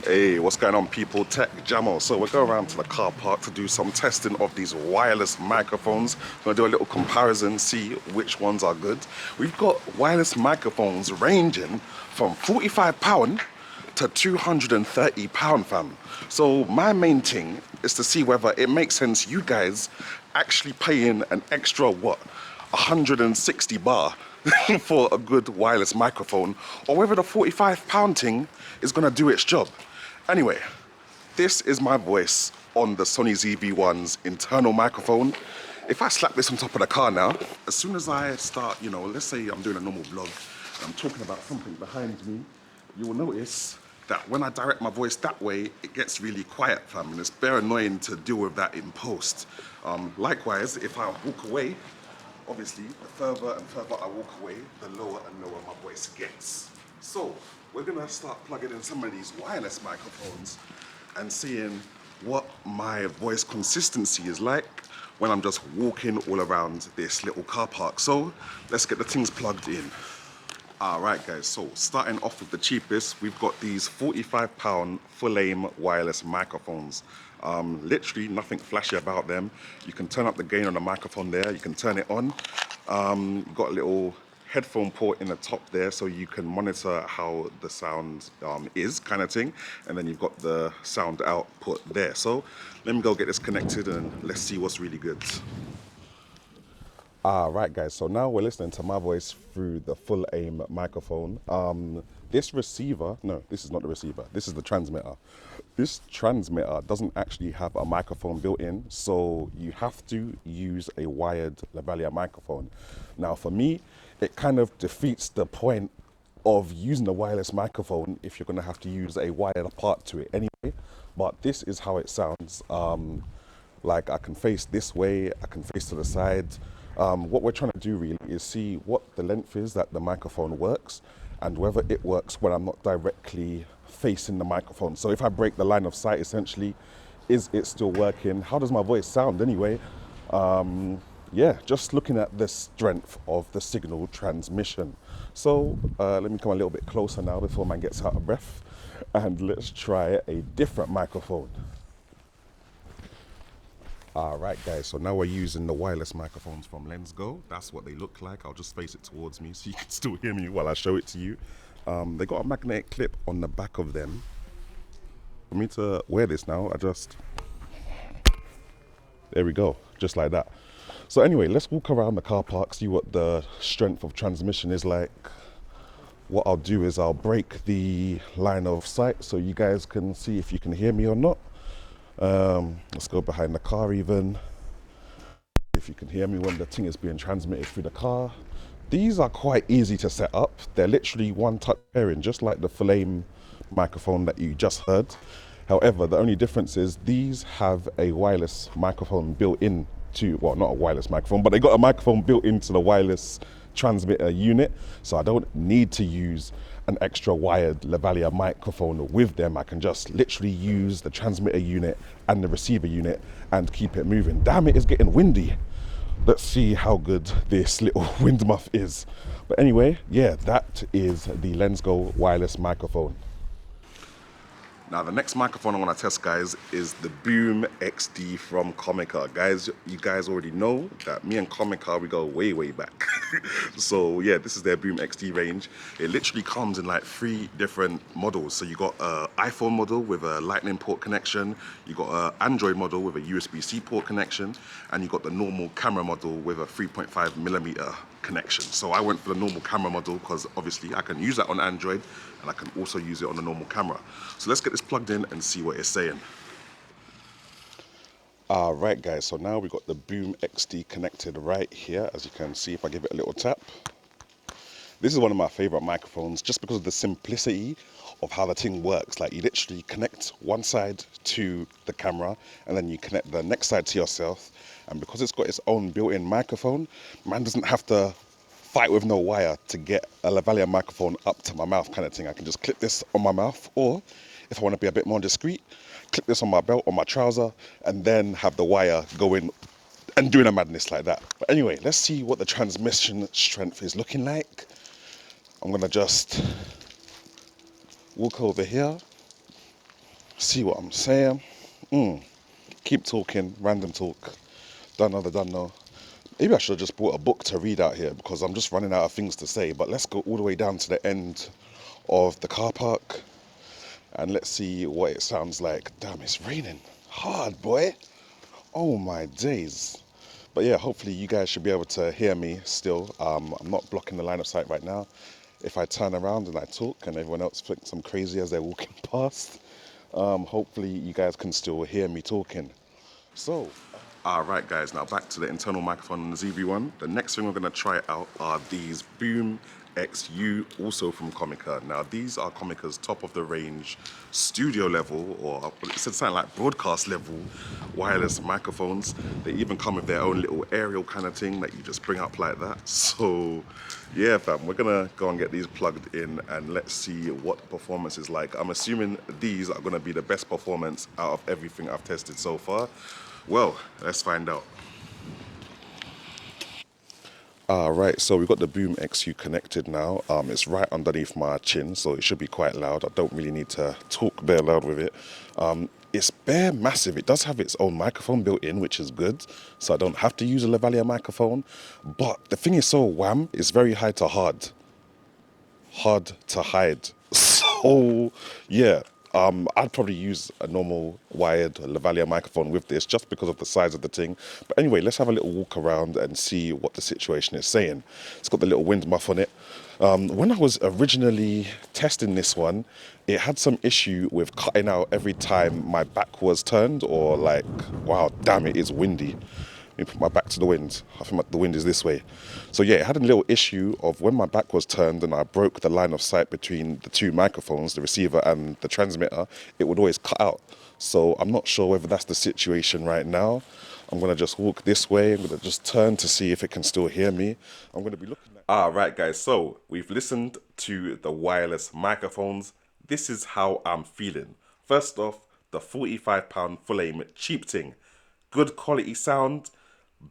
Hey, what's going on, people? Tech Jamo. So we're going around to the car park to do some testing of these wireless microphones. We're gonna do a little comparison, see which ones are good. We've got wireless microphones ranging from £45 to £230, fam. So my main thing is to see whether it makes sense you guys actually paying an extra what? 160 bar for a good wireless microphone, or whether the £45 thing is gonna do its job. Anyway, this is my voice on the Sony ZV-1's internal microphone. If I slap this on top of the car now, as soon as I start, let's say I'm doing a normal vlog and I'm talking about something behind me, you will notice that when I direct my voice that way, it gets really quiet, fam, and it's very annoying to deal with that in post. Likewise, if I walk away, obviously, the further and further I walk away, the lower and lower my voice gets. So, we're gonna start plugging in some of these wireless microphones and seeing what my voice consistency is like when I'm just walking all around this little car park. So, let's get the things plugged in. Alright guys, so starting off with the cheapest, we've got these £45 full aim wireless microphones. Literally nothing flashy about them. You can turn up the gain on the microphone there, you can turn it on. You've got a little headphone port in the top there so you can monitor how the sound is, kind of thing. And then you've got the sound output there. So let me go get this connected and let's see what's really good. Right guys, so now we're listening to my voice through the full aim microphone. This receiver, no, this is not the receiver, this is the transmitter. This transmitter doesn't actually have a microphone built in, so you have to use a wired lavalier microphone. Now for me, it kind of defeats the point of using a wireless microphone if you're gonna have to use a wired part to it anyway, but this is how it sounds. Like I can face this way, I can face to the side. What we're trying to do really is see what the length is that the microphone works and whether it works when I'm not directly facing the microphone. So if I break the line of sight, essentially, is it still working? How does my voice sound anyway? Yeah, just looking at the strength of the signal transmission. So let me come a little bit closer now before man gets out of breath, and let's try a different microphone. Alright guys, so now we're using the wireless microphones from LensGo. That's what they look like. I'll just face it towards me so you can still hear me while I show it to you. They got a magnetic clip on the back of them. For me to wear this now, there we go, just like that. So anyway, let's walk around the car park, see what the strength of transmission is like. What I'll do is I'll break the line of sight so you guys can see if you can hear me or not. Let's go behind the car even, if you can hear me when the thing is being transmitted through the car. These are quite easy to set up. They're literally one touch pairing, just like the full aim microphone that you just heard. However, the only difference is these have a wireless microphone built in to, well, not a wireless microphone, but they got a microphone built into the wireless transmitter unit, so I don't need to use an extra wired lavalier microphone with them. I can just literally use the transmitter unit and the receiver unit and keep it moving. Damn, it is getting windy. Let's see how good this little wind muff is. But anyway, yeah, that is the LensGo wireless microphone. Now the next microphone I want to test, guys, is the Boom XD from Comica. Guys, you guys already know that me and Comica, we go way, way back. So yeah, this is their Boom XD range. It literally comes in like 3 different models. So you got an iPhone model with a lightning port connection, you got an Android model with a USB-C port connection, and you got the normal camera model with a 3.5mm connection. So I went for the normal camera model because obviously I can use that on Android and I can also use it on the normal camera. So let's get this plugged in and see what it's saying. Alright guys, so now we've got the Boom XD connected right here, as you can see if I give it a little tap. This is one of my favorite microphones just because of the simplicity of how the thing works. Like you literally connect one side to the camera and then you connect the next side to yourself. And because it's got its own built-in microphone, man doesn't have to fight with no wire to get a lavalier microphone up to my mouth kind of thing. I can just clip this on my mouth, or if I want to be a bit more discreet, clip this on my belt, on my trouser, and then have the wire going and doing a madness like that. But anyway, let's see what the transmission strength is looking like. I'm gonna just walk over here See what I'm saying? Mm. Keep talking, random talk. Don't know the done know. Maybe I should have just brought a book to read out here because I'm just running out of things to say. But let's go all the way down to the end of the car park and let's see what it sounds like. Damn, it's raining hard, boy. Oh my days. But yeah, hopefully you guys should be able to hear me still. I'm not blocking the line of sight right now. If I turn around and I talk and everyone else thinks I'm crazy as they're walking past, hopefully you guys can still hear me talking. So, alright guys, now back to the internal microphone on the ZV1. The next thing we're going to try out are these Boom XU, also from Comica. Now these are Comica's top of the range studio level, or it said something like broadcast level wireless microphones. They even come with their own little aerial kind of thing that you just bring up like that. So yeah fam, we're gonna go and get these plugged in and let's see what the performance is like. I'm assuming these are gonna be the best performance out of everything I've tested so far. Well, let's find out. Right, so we've got the Boom XU connected now. It's right underneath my chin, so it should be quite loud. I don't really need to talk bare loud with it. It's bare massive. It does have its own microphone built in, which is good, so I don't have to use a lavalier microphone. But the thing is so wham, it's very high to hard to hide. So yeah, I'd probably use a normal wired lavalier microphone with this just because of the size of the thing. But anyway, let's have a little walk around and see what the situation is saying. It's got the little wind muff on it. When I was originally testing this one, it had some issue with cutting out every time my back was turned, or like, wow, damn it, it's windy. Let me put my back to the wind. I think the wind is this way. So yeah, it had a little issue of when my back was turned and I broke the line of sight between the two microphones, the receiver and the transmitter, it would always cut out. So I'm not sure whether that's the situation right now. I'm gonna just walk this way. I'm gonna just turn to see if it can still hear me. I'm gonna be looking at... Right guys, so we've listened to the wireless microphones. This is how I'm feeling. First off, the £45 full aim cheap thing. Good quality sound,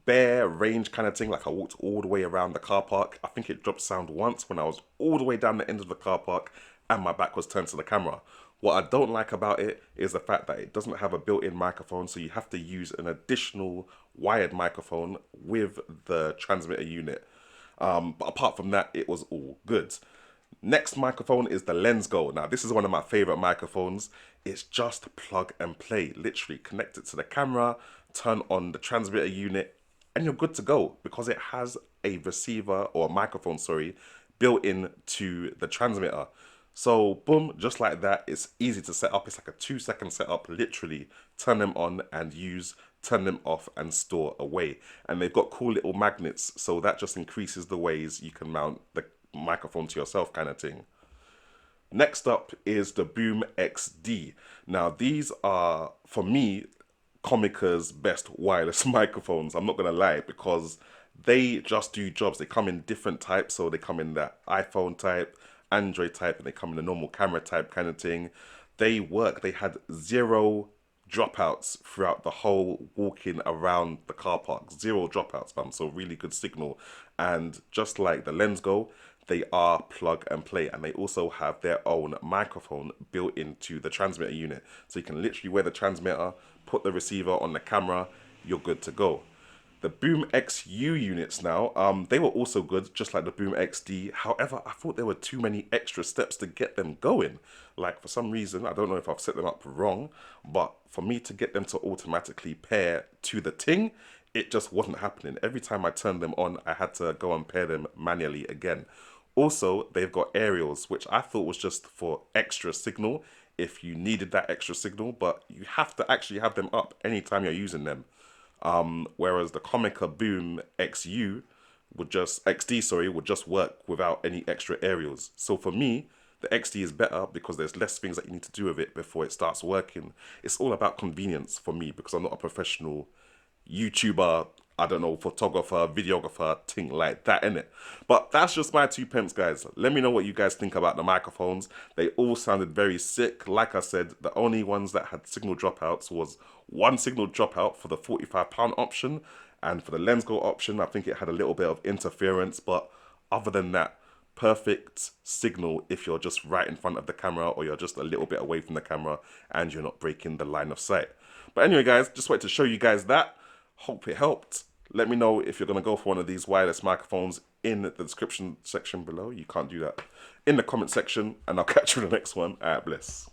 bare range kind of thing. Like I walked all the way around the car park. I think it dropped sound once when I was all the way down the end of the car park and my back was turned to the camera. What I don't like about it is the fact that it doesn't have a built-in microphone, so you have to use an additional wired microphone with the transmitter unit. But apart from that, it was all good. Next microphone is the Lens Go. Now, this is one of my favorite microphones. It's just plug and play. Literally connect it to the camera, turn on the transmitter unit, and you're good to go because it has a receiver or a microphone, sorry, built in to the transmitter. So boom, just like that, it's easy to set up. It's like a 2-second setup, literally turn them on and use, turn them off and store away. And they've got cool little magnets, so that just increases the ways you can mount the microphone to yourself kind of thing. Next up is the Boom XD. Now these are, for me, Comica's best wireless microphones. I'm not gonna lie, because they just do jobs. They come in different types, so they come in the iPhone type, Android type, and they come in the normal camera type kind of thing. They work. They had 0 dropouts throughout the whole walking around the car park. 0 dropouts, fam. So really good signal. And just like the Lens Go, they are plug and play, and they also have their own microphone built into the transmitter unit. So you can literally wear the transmitter, put the receiver on the camera, you're good to go. The Boom XU units now, they were also good, just like the Boom XD. However, I thought there were too many extra steps to get them going. Like, for some reason, I don't know if I've set them up wrong, but for me to get them to automatically pair to the ting, it just wasn't happening. Every time I turned them on, I had to go and pair them manually again. Also, they've got aerials, which I thought was just for extra signal if you needed that extra signal, but you have to actually have them up anytime you're using them. Whereas the Comica Boom XU would just, XD sorry, would just work without any extra aerials. So for me, the XD is better because there's less things that you need to do with it before it starts working. It's all about convenience for me because I'm not a professional YouTuber, I don't know, photographer, videographer, thing like that, innit? But that's just my 2 pence, guys. Let me know what you guys think about the microphones. They all sounded very sick. Like I said, the only ones that had signal dropouts was one signal dropout for the £45 option, and for the Lens Go option, I think it had a little bit of interference, but other than that, perfect signal if you're just right in front of the camera or you're just a little bit away from the camera and you're not breaking the line of sight. But anyway, guys, just wanted to show you guys that. Hope it helped. Let me know if you're going to go for one of these wireless microphones in the description section below. You can't do that. In the comment section, and I'll catch you in the next one. Bless.